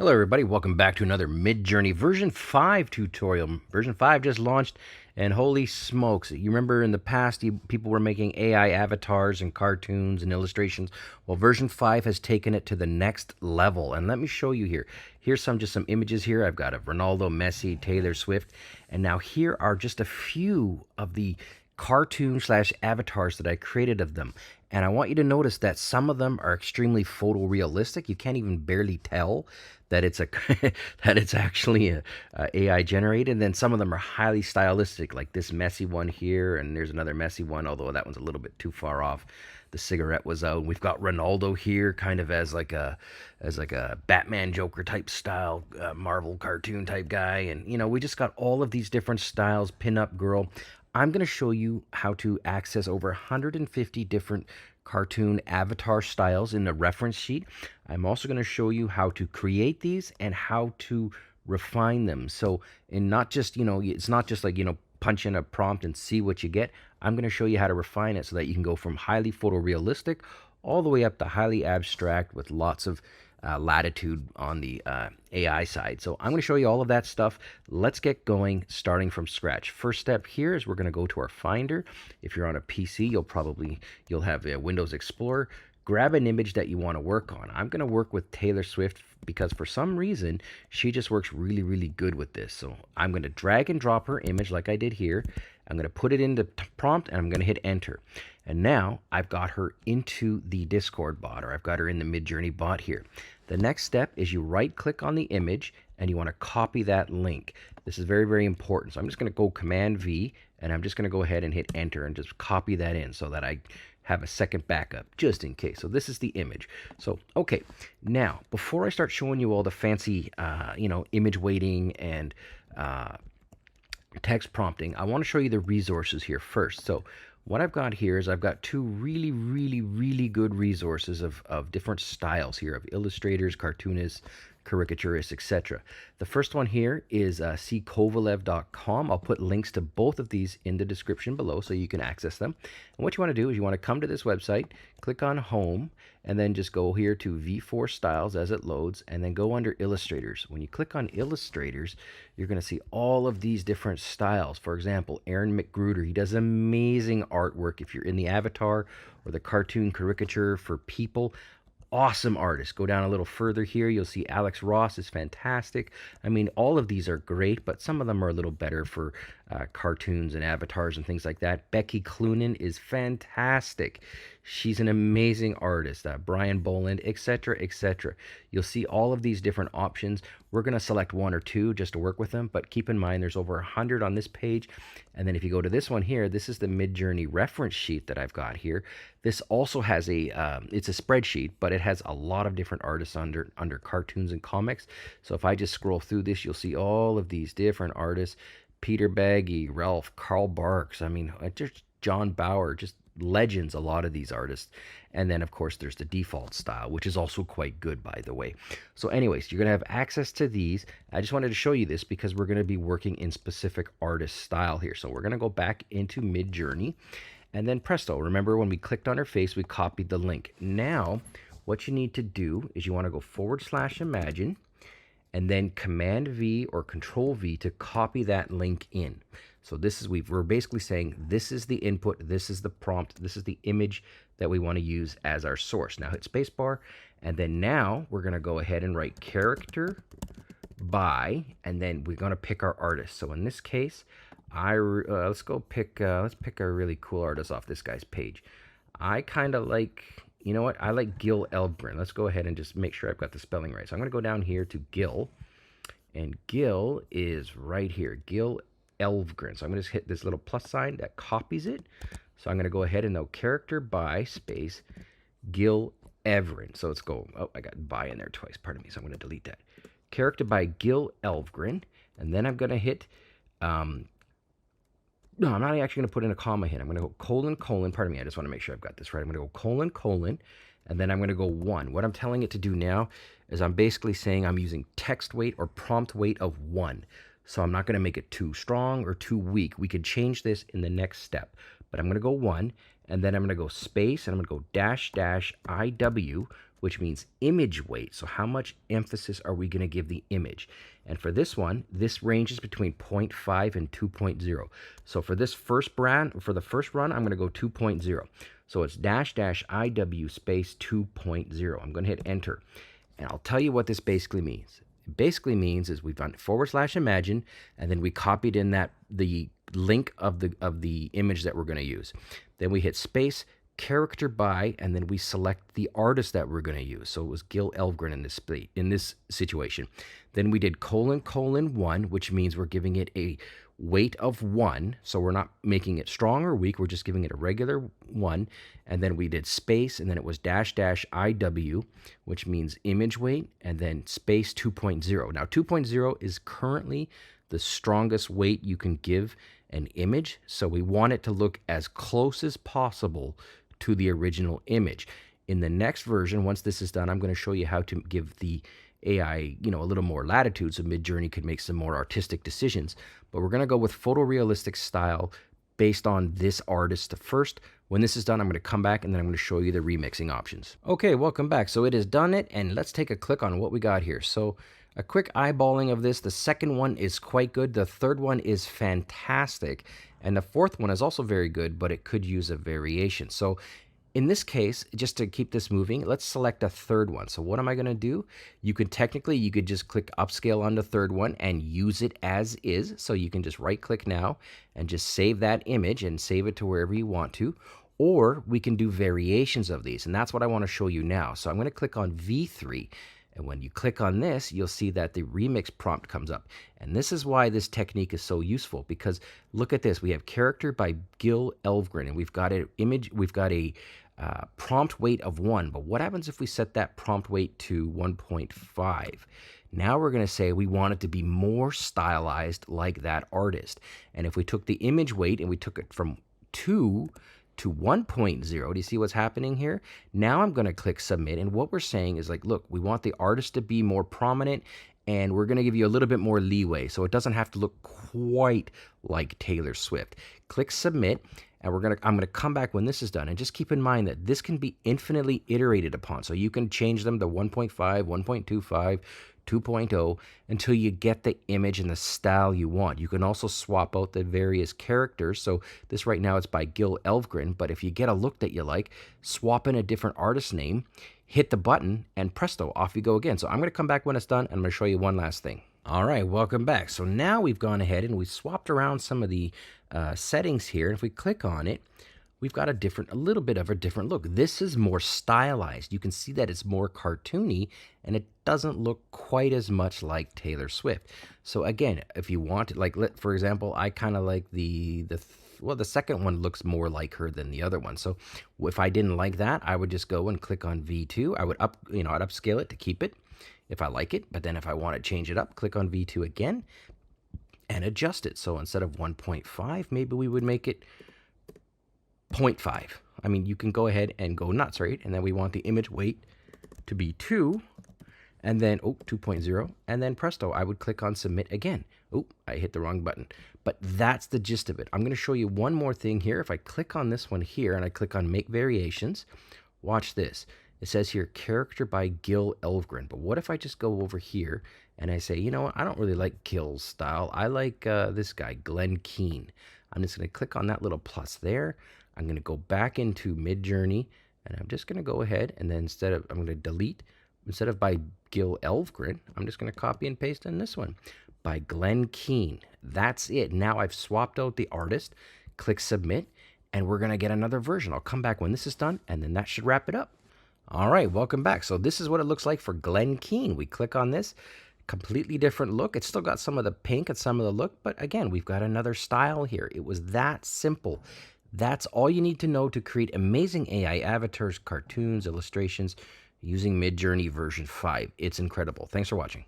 Hello everybody, welcome back to another Midjourney version 5 tutorial. Version 5 just launched and holy smokes, you remember in the past people were making AI avatars and cartoons and illustrations. Well, version 5 has taken it to the next level, and let me show you here. Here's just some images here. I've got of Ronaldo, Messi, Taylor Swift, and now here are just a few of the cartoon slash avatars that I created of them. And I want you to notice that some of them are extremely photorealistic. You can't even barely tell that it's a that it's actually a AI generated. And then some of them are highly stylistic, like this messy one here, and there's another messy one, although that one's a little bit too far off. The cigarette was out. We've got Ronaldo here, kind of as like a Batman Joker type style, Marvel cartoon type guy, and we just got all of these different styles. Pin-up girl. I'm going to show you how to access over 150 different cartoon avatar styles in the reference sheet. I'm also going to show you how to create these and how to refine them. So, and not just, it's not just like, punch in a prompt and see what you get. I'm going to show you how to refine it so that you can go from highly photorealistic all the way up to highly abstract with lots of latitude on the AI side. So I'm going to show you all of that stuff. Let's get going, starting from scratch. First step here is we're going to go to our Finder. If you're on a PC, you'll have a Windows Explorer. Grab an image that you want to work on. I'm going to work with Taylor Swift because for some reason she just works really, really good with this. So I'm going to drag and drop her image like I did here. I'm going to put it in the prompt and I'm going to hit enter. And now I've got her into the Discord bot, or I've got her in the Midjourney bot here. The next step is you right click on the image and you want to copy that link. This is very, very important. So I'm just going to go Command V and I'm just going to go ahead and hit enter and just copy that in so that I have a second backup just in case. So this is the image. So, okay, now before I start showing you all the fancy, image weighting and text prompting, I want to show you the resources here first. So what I've got here is I've got two really, really, really good resources of different styles here of illustrators, cartoonists, caricaturists, etc. The first one here is ckovalev.com. I'll put links to both of these in the description below so you can access them. And what you want to do is you want to come to this website, click on Home, and then just go here to V4 Styles as it loads, and then go under Illustrators. When you click on Illustrators, you're going to see all of these different styles. For example, Aaron McGruder, he does amazing artwork if you're in the avatar or the cartoon caricature for people. Awesome artist. Go down a little further here, you'll see Alex Ross is fantastic. I mean, all of these are great, but some of them are a little better for cartoons and avatars and things like that. Becky Cloonan is fantastic. She's an amazing artist. Brian Boland, etc., etc. You'll see all of these different options. We're going to select one or two just to work with them, but keep in mind there's over 100 on this page. And then if you go to this one here, this is the Midjourney reference sheet that I've got here. This also has it's a spreadsheet, but it has a lot of different artists under cartoons and comics. So if I just scroll through this, you'll see all of these different artists. Peter Baggy, Ralph, Carl Barks, I mean, just John Bauer, just legends, a lot of these artists. And then, of course, there's the default style, which is also quite good, by the way. So anyways, you're going to have access to these. I just wanted to show you this because we're going to be working in specific artist style here. So we're going to go back into Midjourney. And then presto, remember when we clicked on her face, we copied the link. Now, what you need to do is you want to go /imagine and then Command V or Control V to copy that link in. So this is, we're basically saying this is the input, this is the prompt, this is the image that we want to use as our source. Now hit spacebar, and then now we're going to go ahead and write character by, and then we're going to pick our artist. So in this case, let's pick a really cool artist off this guy's page. I kind of like, you know what? I like Gil Elvgren. Let's go ahead and just make sure I've got the spelling right. So I'm going to go down here to Gil, and Gil is right here. Gil Elvgren. So I'm going to just hit this little plus sign that copies it. So I'm going to go ahead and now character by space Gil Elvgren. So let's go. Oh, I got by in there twice. Pardon me. So I'm going to delete that. Character by Gil Elvgren, and then I'm going to hit. No, I'm not actually going to put in a comma here. I'm going to go colon, pardon me, I just want to make sure I've got this right. I'm going to go colon, and then I'm going to go 1. What I'm telling it to do now is I'm basically saying I'm using text weight or prompt weight of 1. So I'm not going to make it too strong or too weak. We could change this in the next step. But I'm going to go 1, and then I'm going to go space, and I'm going to go -- IW, which means image weight. So how much emphasis are we going to give the image? And for this one, this ranges between 0.5 and 2.0. So for this first brand, for the first run, I'm going to go 2.0. So it's dash dash IW space 2.0. I'm going to hit enter. And I'll tell you what this basically means. It basically means is we've done /imagine, and then we copied in the link of the image that we're going to use. Then we hit space, character by, and then we select the artist that we're going to use. So it was Gil Elvgren in this situation. Then we did : 1, which means we're giving it a weight of 1. So we're not making it strong or weak. We're just giving it a regular 1. And then we did space, and then it was dash dash IW, which means image weight, and then space 2.0. Now 2.0 is currently the strongest weight you can give an image. So we want it to look as close as possible to the original image. In the next version, once this is done, I'm going to show you how to give the AI, a little more latitude so Midjourney could make some more artistic decisions. But we're going to go with photorealistic style based on this artist first. When this is done, I'm going to come back and then I'm going to show you the remixing options. Okay, welcome back. So it has done it, and let's take a click on what we got here. So a quick eyeballing of this. The second one is quite good. The third one is fantastic. And the fourth one is also very good, but it could use a variation. So in this case, just to keep this moving, let's select a third one. So what am I going to do? You could just click upscale on the third one and use it as is. So you can just right click now and just save that image and save it to wherever you want to. Or we can do variations of these. And that's what I want to show you now. So I'm going to click on V3. And when you click on this, you'll see that the remix prompt comes up. And this is why this technique is so useful, because look at this. We have character by Gil Elvgren, and we've got an image, we've got a prompt weight of 1. But what happens if we set that prompt weight to 1.5? Now we're going to say we want it to be more stylized like that artist. And if we took the image weight and we took it from 2 to 1.0, do you see what's happening here? Now I'm going to click submit, and what we're saying is like, look, we want the artist to be more prominent, and we're going to give you a little bit more leeway so it doesn't have to look quite like Taylor Swift. Click submit, and I'm going to come back when this is done, and just keep in mind that this can be infinitely iterated upon. So you can change them to 1.5, 1.25, 2.0 until you get the image and the style you want. You can also swap out the various characters. So this right now it's by Gil Elvgren, but if you get a look that you like, swap in a different artist name, hit the button, and presto, off you go again. So I'm going to come back when it's done, and I'm going to show you one last thing. All right, welcome back. So now we've gone ahead and we swapped around some of the settings here. And if we click on it, we've got a little bit of a different look. This is more stylized. You can see that it's more cartoony, and it doesn't look quite as much like Taylor Swift. So again, if you want, like, for example, I kind of like the second one looks more like her than the other one. So if I didn't like that, I would just go and click on V2. I'd upscale it to keep it if I like it. But then if I want to change it up, click on V2 again and adjust it. So instead of 1.5, maybe we would make it 0.5. I mean, you can go ahead and go nuts, right? And then we want the image weight to be 2, and then 2.0, and then presto, I would click on submit again. I hit the wrong button. But that's the gist of it. I'm going to show you one more thing here. If I click on this one here and I click on make variations, watch this. It says here character by Gil Elvgren. But what if I just go over here and I say, you know what, I don't really like Gil's style. I like this guy, Glenn Keane. I'm just going to click on that little plus there. I'm going to go back into Midjourney, and I'm just going to go ahead, and then I'm going to delete, instead of by Gil Elvgren, I'm just going to copy and paste in this one, by Glenn Keane. That's it. Now I've swapped out the artist, click submit, and we're going to get another version. I'll come back when this is done, and then that should wrap it up. All right, welcome back. So this is what it looks like for Glenn Keane. We click on this, completely different look. It's still got some of the pink and some of the look, but again, we've got another style here. It was that simple. That's all you need to know to create amazing AI avatars, cartoons, illustrations using Midjourney version 5. It's incredible. Thanks for watching.